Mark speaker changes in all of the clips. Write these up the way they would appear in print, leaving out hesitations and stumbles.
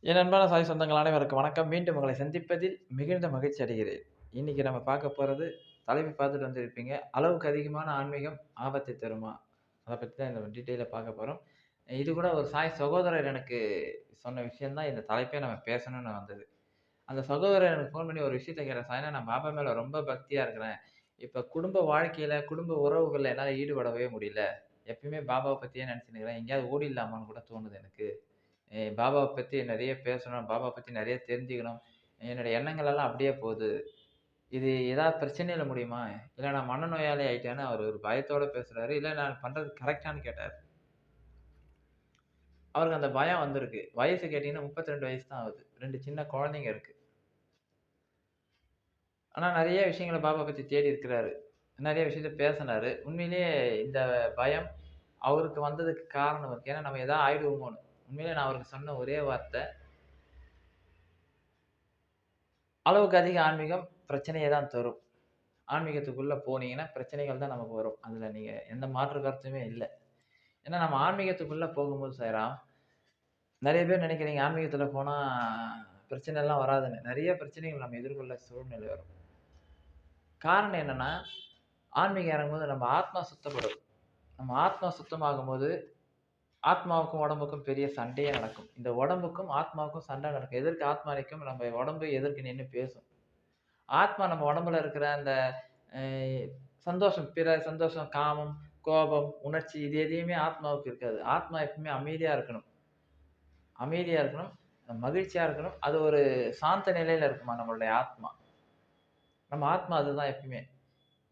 Speaker 1: என் அன்பான சாய் சொந்தங்கள் அனைவருக்கும் வணக்கம். மீண்டும் உங்களை சந்திப்பதில் மிகுந்த மகிழ்ச்சி அடைகிறேன். இன்னைக்கு நம்ம பார்க்க போறது, தலைப்பு பார்த்துட்டு வந்திருப்பீங்க. அளவுக்கு அதிகமான ஆன்மீகம் ஆபத்தை தருமா? அத பத்தி தான் இந்த டீட்டெயிலா பார்க்க போறோம். இது கூட ஒரு சாய் சகோதரர் எனக்கு சொன்ன விஷயம் தான் இந்த தலைப்பே நம்ம பேசணும்னு வந்தது. அந்த சகோதரர் எனக்கு ஃபோன் பண்ணி ஒரு விஷயத்த கேட்டார். "சாய்னா நான் பாபா மேல ரொம்ப பக்தியா இருக்கிறேன். இப்ப குடும்ப வாழ்க்கையில, குடும்ப உறவுகள்ல என்னால ஈடுபடவே முடியல. எப்பயுமே பாபாவ பத்தியே நினைச்சுன்னு இருக்கிறேன். எங்கேயாவது ஓடிடலாமான்னு கூட தோணுது எனக்கு." பாபாவ பத்தி நெறைய பேசணும். பாபாவ பத்தி நெறைய தெரிஞ்சுக்கணும். என்னுடைய எண்ணங்கள் எல்லாம் அப்படியே போகுது. இது ஏதாவது பிரச்சனையில முடியுமா? இல்ல நான் மனநோயாளி ஆயிட்டேன்னு அவரு ஒரு பயத்தோட பேசுறாரு. இல்ல நான் பண்றது கரெக்ட்டான்னு கேட்டாரு. அவருக்கு அந்த பயம் வந்திருக்கு. வயசு கேட்டீங்கன்னா 32 வயசு தான் ஆகுது. 2 சின்ன குழந்தைங்க இருக்கு. ஆனா நெறைய விஷயங்கள பாபா பத்தி தேடி இருக்கிறாரு. நெறைய விஷயத்த பேசினாரு. உண்மையிலேயே இந்த பயம் அவருக்கு வந்ததுக்கு காரணம் இருக்கு. ஏன்னா நம்ம ஏதாவது ஆயிடுவோமோன்னு. உண்மையிலேயே நான் அவருக்கு சொன்ன ஒரே வார்த்தை, அளவுக்கு அதிக ஆன்மீகம் பிரச்சனைய தான் தரும். ஆன்மீகத்துக்குள்ள போனீங்கன்னா, பிரச்சனைகள் தான் நமக்கு வரும். அதுல நீங்க எந்த மாற்று கருத்துமே இல்ல. ஏன்னா நம்ம ஆன்மீகத்துக்குள்ள போகும்போது சாய்ராம், நெறைய பேர் நெனைக்கிறீங்க ஆன்மீகத்துல போனா பிரச்சனைலாம் வராதுன்னு. நெறைய பிரச்சனைகள் நம்ம எதிர்கொள்ள சூழ்நிலை வரும். காரணம் என்னன்னா, ஆன்மீகம் இறங்கும்போது நம்ம ஆத்மா சுத்தப்படும். நம்ம ஆத்மா சுத்தமாகும்போது, ஆத்மாவுக்கும் உடம்புக்கும் பெரிய சண்டையே நடக்கும். இந்த உடம்புக்கும் ஆத்மாவுக்கும் சண்டை நடக்கும். எதற்கு ஆத்மா நிக்கும், நம்ம உடம்பு எதிர்க்கு நின்னு பேசும். ஆத்மா நம்ம உடம்புல இருக்கிற அந்த அ சந்தோஷம், பிற சந்தோஷம், காமம், கோபம், உணர்ச்சி இது எதையுமே ஆத்மாவுக்கு இருக்காது. ஆத்மா எப்பவுமே அமைதியா இருக்கணும். அமைதியா இருக்கணும், மகிழ்ச்சியா இருக்கணும். அது ஒரு சாந்த நிலையில இருக்குமா நம்மளுடைய ஆத்மா. நம்ம ஆத்மா அதுதான் எப்பவுமே.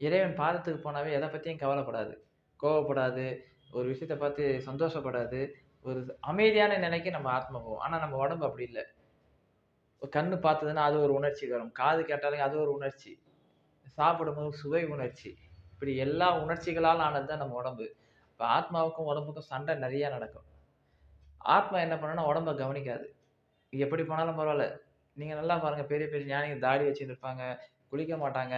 Speaker 1: இறைவன் பாதத்துக்கு போனாவே எத பத்தியும் கவலைப்படாது. கோவப்படாது, ஒரு விஷயத்த பார்த்து சந்தோஷப்படாது. ஒரு அமைதியான நிலைக்கு நம்ம ஆத்மா போகும். ஆனா நம்ம உடம்பு அப்படி இல்ல. கண்ணு பார்த்ததுன்னா அது ஒரு உணர்ச்சி வரும். காது கேட்டாலே அது ஒரு உணர்ச்சி. சாப்பிடும்போது சுவை உணர்ச்சி. இப்படி எல்லா உணர்ச்சிகளால் ஆனது தான் நம்ம உடம்பு. இப்ப ஆத்மாவுக்கும், உடம்புக்கும் சண்டை நெறைய நடக்கும். ஆத்மா என்ன பண்ணும்னா, உடம்ப கவனிக்காது. எப்படி போனாலும் பரவால்ல. நீங்க நல்லா பாருங்க பெரிய, பெரிய ஞானிகள் தாடி வச்சுட்டு இருப்பாங்க. குளிக்க மாட்டாங்க.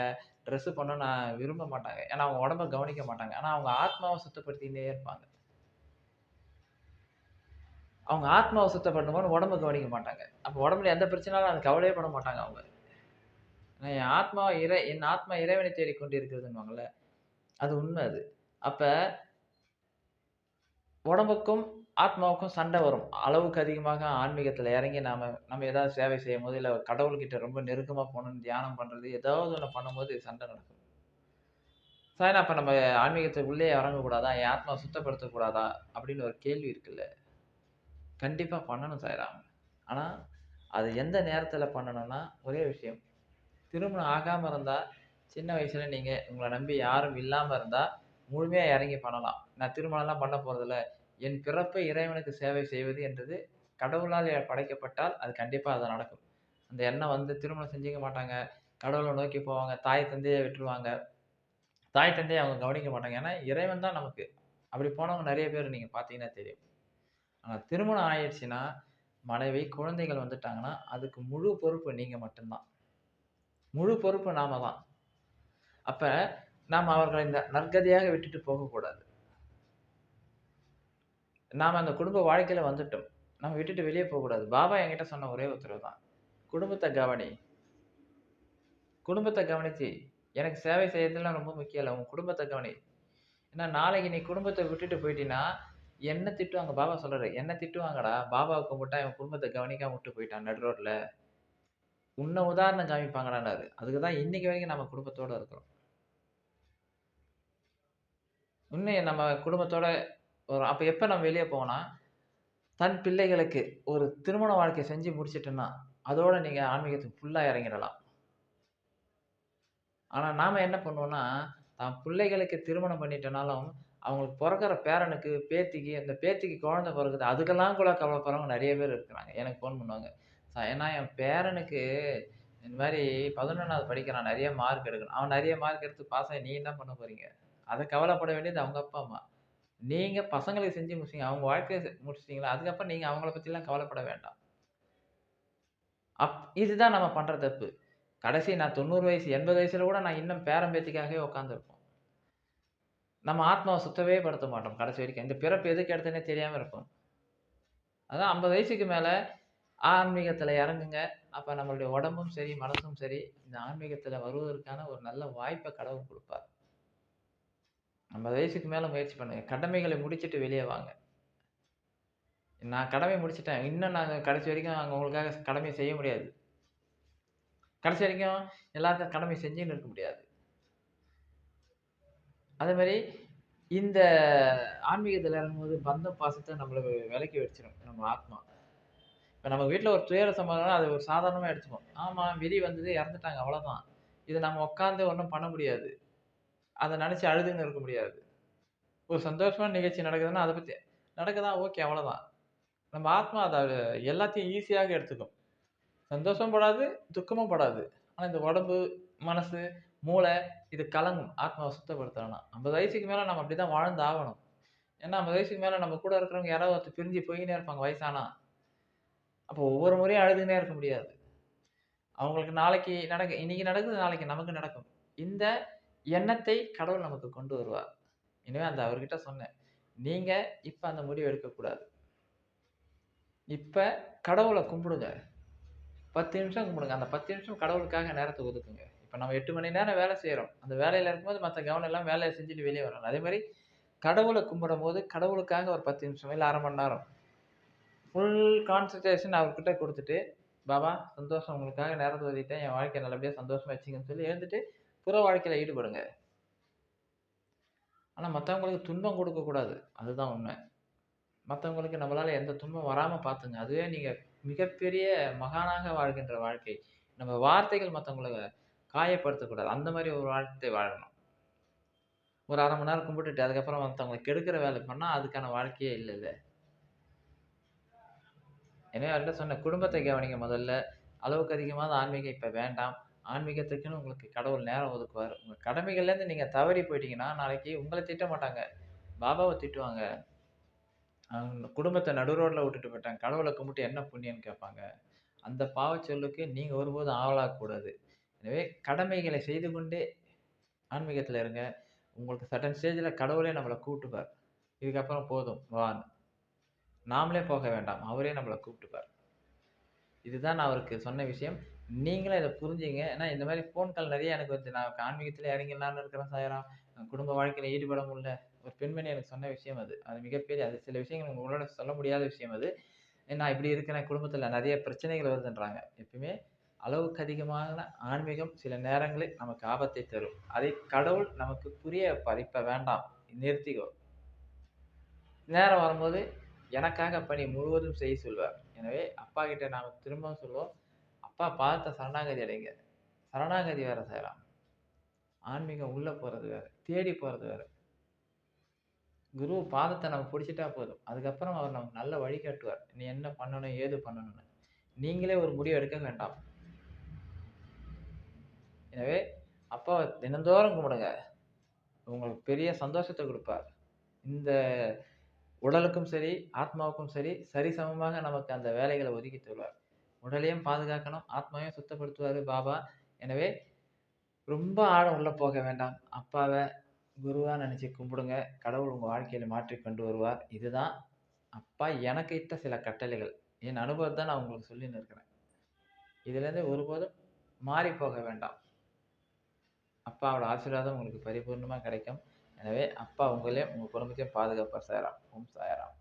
Speaker 1: ட்ரெஸ் பண்ண நான் விரும்ப மாட்டாங்க. ஏன்னா, அவங்க உடம்ப கவனிக்க மாட்டாங்க. ஆனா, அவங்க ஆத்மாவ சுத்தப்படுத்திக்கிட்டே இருப்பாங்க. அவங்க ஆத்மாவ சுத்தப்படுத்தும்போது உடம்ப கவனிக்க மாட்டாங்க. அப்ப உடம்புல எந்த பிரச்சனைனாலும் அது கவலையே பட மாட்டாங்க அவங்க. என் ஆத்மா இறைவனை தேடிக் கொண்டிருக்கிறதுன்னுவாங்கல்ல. அது உண்ம அது. அப்ப உடம்புக்கும், ஆத்மாவுக்கும் சண்டை வரும். அளவுக்கு அதிகமாக ஆன்மீகத்துல இறங்கி நம்ம ஏதாவது சேவை செய்யும்போது, இல்ல கடவுள்கிட்ட ரொம்ப நெருக்கமா போணும்னு தியானம் பண்றது, ஏதாவது ஒண்ணு பண்ணும்போது சண்டை நடக்கும். சார் அப்ப நம்ம ஆன்மீகத்துக்கு உள்ளயே இறங்கக்கூடாதா? என் ஆத்மாவ சுத்தப்படுத்தக் கூடாதா? அப்படின்னு ஒரு கேள்வி இருக்குல்ல. கண்டிப்பா பண்ணணும் சாய்ராம். ஆனா, அது எந்த நேரத்துல பண்ணணும்னா, ஒரே விஷயம். திருமணம் ஆகாம இருந்தா, சின்ன வயசுல நீங்க உங்கள நம்பி யாரும் இல்லாம இருந்தா, முழுமையா இறங்கி பண்ணலாம். நான் திருமணம்லாம் பண்ண போறதில்ல. என் பிறப்பை இறைவனுக்கு சேவை செய்வது என்றது கடவுளால் படைக்கப்பட்டால், அது கண்டிப்பா அது நடக்கும். அந்த எண்ணம் வந்து திருமணம் செஞ்சுக்க மாட்டாங்க. கடவுள நோக்கி போவாங்க. தாய் தந்தைய விட்டுருவாங்க. தாய் தந்தைய அவங்க கவனிக்க மாட்டாங்க. ஏன்னா, இறைவன் தான் நமக்கு. அப்படி போனவங்க நெறைய பேர் நீங்க பார்த்தீங்கன்னா தெரியும். ஆனா திருமணம் ஆயிருச்சுன்னா, மனைவி, குழந்தைகள் வந்துட்டாங்கன்னா, அதுக்கு முழு பொறுப்பு நீங்க மட்டும் தான். முழு பொறுப்பு நாம தான். அப்ப நாம அவர்களை இந்த நற்கதியாக விட்டுட்டு போகக்கூடாது. நாம அந்த குடும்ப வாழ்க்கையில வந்துட்டோம். நம்ம விட்டுட்டு வெளிய போகக்கூடாது. பாபா என்கிட்ட சொன்ன ஒரே உத்தரவு தான். குடும்பத்த கவனி. குடும்பத்த கவனிச்சு, எனக்கு சேவை செய்றதுலாம் ரொம்ப முக்கியம் இல்ல. உன் குடும்பத்த கவனி. ஏன்னா நாளைக்கு நீ குடும்பத்த விட்டுட்டு போயிட்டீன்னா, என்ன திட்டுவாங்க. பாபா சொல்றாரு, "என்ன திட்டுவாங்கடா. பாபாவ கும்பிட்டா இவன் குடும்பத்த கவனிக்காம விட்டு போயிட்டான் நடு ரோட்ல." உன்ன உதாரணம் காமிப்பாங்கடான்னாரு. அதுக்கு தான் இன்னைக்கு வரைக்கும் நம்ம குடும்பத்தோட இருக்கிறோம். இன்னும் நம்ம குடும்பத்தோட அப்ப எப்ப நம்ம வெளிய போவோம்னா, தன் பிள்ளைகளுக்கு ஒரு திருமண வாழ்க்கை செஞ்சு முடிச்சுட்டோன்னா, அதோட நீங்க ஆன்மீகத்துக்கு ஃபுல்லா இறங்கிடலாம். ஆனா நாம என்ன பண்ணுவோம்னா, தான் பிள்ளைகளுக்கு திருமணம் பண்ணிட்டனாலும், அவங்களுக்கு பொறக்கிற பேரனுக்கு, பேத்திக்கு அந்த பேத்திக்கு குழந்தை பொறக்குது. அதுக்கெல்லாம் கூட கவலைப்படுறவங்க நெறைய பேர் இருக்கிறாங்க. எனக்கு ஃபோன் பண்ணுவாங்க. ஏன்னா என் பேரனுக்கு இந்த மாரி 11வது படிக்கிறான். நெறைய மார்க் எடுக்கணும். அவன் நெறைய மார்க் எடுத்து பாஸ் ஆயி நீ என்ன பண்ண போறீங்க? அத கவலைப்பட வேண்டியது அவங்க அப்பா, அம்மா. நீங்க பசங்களுக்கு செஞ்சு முடிச்சீங்க. அவங்க வாழ்க்கைய முடிச்சுட்டீங்களா, அதுக்கப்புறம் நீங்க அவங்கள பத்திலாம் கவலைப்பட வேண்டாம். இதுதான் நம்ம பண்ற தப்பு. கடைசி நான் 90 வயசு, 80 வயசுல கூட நான் இன்னும் பேரன், பேத்திக்காகவே உட்கார்ந்திருப்போம். நம்ம ஆத்மாவ சுத்தவே படுத்த மாட்டோம் கடைசி வரைக்கும். இந்த பிறப்பு எதுக்கு எடுத்தோன்னே தெரியாம இருப்போம். அதான் 50 வயசுக்கு மேல ஆன்மீகத்துல இறங்குங்க. அப்ப நம்மளுடைய உடம்பும் சரி, மனசும் சரி, இந்த ஆன்மீகத்துல வருவதற்கான ஒரு நல்ல வாய்ப்ப கடவுள் குடுப்பார். 50 வயசுக்கு மேல முயற்சி பண்ணுங்க. கடமைகளை முடிச்சுட்டு வெளிய வாங்க. நான் கடமைய முடிச்சுட்டேன். இன்னும் நாங்க கடைசி வரைக்கும் நாங்க உங்களுக்காக கடமைய செய்ய முடியாது. கடைசி வரைக்கும் எல்லாருக்கும் கடமை செஞ்சுன்னு இருக்க முடியாது. அதே மாரி இந்த ஆன்மீகத்துல இறங்கும்போது பந்தம், பாசத்த நம்மள விலக்கி வச்சுரும் நம்ம ஆத்மா. இப்ப நம்ம வீட்ல ஒரு துயர சம்பவம்னா அது ஒரு சாதாரணமா எடுத்துப்போம். ஆமா விதி வந்தது இறந்துட்டாங்க அவ்வளோதான். இத நம்ம உட்கார்ந்து ஒண்ணும் பண்ண முடியாது. அத நெனச்சு அழுதுன்னு இருக்க முடியாது. ஒரு சந்தோஷமான நிகழ்ச்சி நடக்குதுன்னா, அத பத்தி நடக்குதா ஓகே அவ்வளோதான். நம்ம ஆத்மா அத எல்லாத்தையும் ஈஸியாக எடுத்துக்கும். சந்தோஷமும் படாது, துக்கமும் படாது. ஆனா இந்த உடம்பு, மனசு, மூளை இது கலங்கும். ஆத்மாவ சுத்தப்படுத்தணும்னா. 50 வயசுக்கு மேல நம்ம அப்படிதான் வாழ்ந்து ஆகணும். ஏன்னா 50 வயசுக்கு மேல நம்ம கூட இருக்கிறவங்க யாராவது ஒருத்தர் பிரிஞ்சு போயின்னே இருப்பாங்க வயசானா. அப்போ ஒவ்வொரு முறையும் அழுதுன்னே இருக்க முடியாது. அவங்களுக்கு நாளைக்கு இன்னைக்கு நடக்குது, நாளைக்கு நமக்கு நடக்கும். இந்த எண்ணத்தை கடவுள் நமக்கு கொண்டு வருவார். எனவே அந்த அவர்கிட்ட சொன்னேன். நீங்க இப்ப அந்த முடிவு எடுக்கக்கூடாது. இப்ப கடவுள கும்பிடுங்க. 10 நிமிஷம் கும்பிடுங்க. அந்த 10 நிமிஷம் கடவுளுக்காக நேரத்த ஒதுக்குங்க. இப்ப நம்ம 8 மணி நேரம் வேலை செய்றோம். அந்த வேலையில இருக்கும்போது மத்த கவனம் எல்லாம் வேலைய செஞ்சுட்டு வெளிய வரணும். அதே மாரி கடவுள கும்பிடும்போது கடவுளுக்காக ஒரு 10 நிமிஷம் இல்ல 1/2 மணி நேரம் ஃபுல் கான்சன்ட்ரேஷன் அவர்கிட்ட குடுத்துட்டு, பாபா சந்தோஷம் உங்களுக்காக நேரத்த ஒதுக்கிட்டேன். என் வாழ்க்கைய நல்லபடியா சந்தோஷமா வச்சுக்கங்கன்னு சொல்லி எழுந்துட்டு, புற வாழ்க்கையில ஈடுபடுங்க. ஆனா மத்தவங்களுக்கு துன்பம் குடுக்கக்கூடாது. அதுதான் உண்ம. மத்தவங்களுக்கு நம்மளால எந்த துன்பம் வராம பாத்துங்க. அதுவே நீங்க மிகப்பெரிய மகானாக வாழ்கின்ற வாழ்க்கை. நம்ம வார்த்தைகள் மத்தவங்கள காயப்படுத்தக்கூடாது. அந்த மாரி ஒரு வாழ்க்கை வாழணும். ஒரு 1/2 மணி நேரம் கும்பிட்டுட்டு, அதுக்கப்புறம் மத்தவங்கள கெடுக்கிற வேலை பண்ணா, அதுக்கான வாழ்க்கையே இல்லல்ல. எனவே அவர்ட்ட சொன்னேன், குடும்பத்த கவனிங்க முதல்ல. அளவுக்கு அதிகமான ஆன்மீகம் இப்ப வேண்டாம். ஆன்மீகத்துக்குன்னு உங்களுக்கு கடவுள் நேரம் ஒதுக்குவார். உங்க கடமைகள்லேருந்து நீங்க தவறி போயிட்டீங்கன்னா, நாளைக்கு உங்கள திட்ட மாட்டாங்க. பாபாவ திட்டுவாங்க. அவங்க குடும்பத்த நடு ரோட்ல விட்டுட்டு போயிட்டாங்க. கடவுள கும்பிட்டு என்ன புண்ணியம்ன்னு கேட்பாங்க. அந்த பாவச் சொல்லுக்கு நீங்க ஒருபோதும் ஆளாகக்கூடாது. எனவே கடமைகளை செய்து கொண்டே ஆன்மீகத்துல இருங்க. உங்களுக்கு சர்டன் ஸ்டேஜ்ல கடவுளே நம்மள கூப்பிட்டுப்பார். இதுக்கப்புறம் போதும் வான்னு. நாமளே போக வேண்டாம். அவரே நம்மள கூப்பிட்டுப்பார். இதுதான் நான் அவருக்கு சொன்ன விஷயம். நீங்களும் இத புரிஞ்சுங்க. ஏன்னா இந்த மாரி ஃபோன் கால் நெறைய எனக்கு வருது. நான் ஆன்மீகத்துல இறங்கிடலான்னு இருக்கிறேன் சாய்ராம். குடும்ப வாழ்க்கையில ஈடுபட முடியல. ஒரு பெண்மணி எனக்கு சொன்ன விஷயம் அது. அது மிகப்பெரிய அது சில விஷயங்கள் உங்களோட சொல்ல முடியாத விஷயம் அது. நான் இப்படி இருக்கிறேன், குடும்பத்தில நெறைய பிரச்சனைகள் வருதுன்றாங்க. எப்பவுமே அளவுக்கு அதிகமான ஆன்மீகம் சில நேரங்களில் நமக்கு ஆபத்தை தரும். அதை கடவுள் நமக்கு புரிய வைப்பார். இப்ப வேண்டாம். நிறுத்திக்கோ. நேரம் வரும்போது எனக்காக பணி முழுவதும் செய்ய சொல்வார். எனவே அப்பா கிட்ட நாம திரும்பவும் சொல்வோம். அப்பா பாதத்த சரணாகதி அடைங்க. சரணாகதி வேற செய்யலாம். ஆன்மீகம் உள்ள போறது வேற. தேடி போறது வேற. குரு பாதத்த நம்ம புடிச்சுட்டா போதும். அதுக்கப்புறம் அவர் நமக்கு நல்ல வழி காட்டுவார். நீ என்ன பண்ணணும்? ஏது பண்ணணும்னு. நீங்களே ஒரு முடிவு எடுக்க வேண்டாம். எனவே அப்பாவ தினந்தோறும் கும்பிடுங்க. உங்களுக்கு பெரிய சந்தோஷத்த குடுப்பார். இந்த உடலுக்கும் சரி, ஆத்மாவுக்கும் சரி, சரிசமமாக நமக்கு அந்த வேலைகள ஒதுக்கி தருவார். உடலையும் பாதுகாக்கணும், ஆத்மாவையும் சுத்தப்படுத்துவாரு பாபா. எனவே ரொம்ப ஆழம் உள்ள போக வேண்டாம். அப்பாவ குருவா நெனச்சு கும்பிடுங்க. கடவுள் உங்க வாழ்க்கையில மாற்றி கொண்டு வருவார். இதுதான் அப்பா எனக்கு இட்ட சில கட்டளைகள். என் அனுபவத்த நான் உங்களுக்கு சொல்லின்னு இருக்கிறேன். இதிலிருந்து ஒருபோதும் மாறி போக வேண்டாம். அப்பாவோட ஆசீர்வாதம் உங்களுக்கு பரிபூர்ணமா கிடைக்கும். எனவே அப்பா உங்களையும், உங்க குடும்பத்தையும் பாதுகாப்பார் சாய்ராம். ஓம் சாய்ராம்.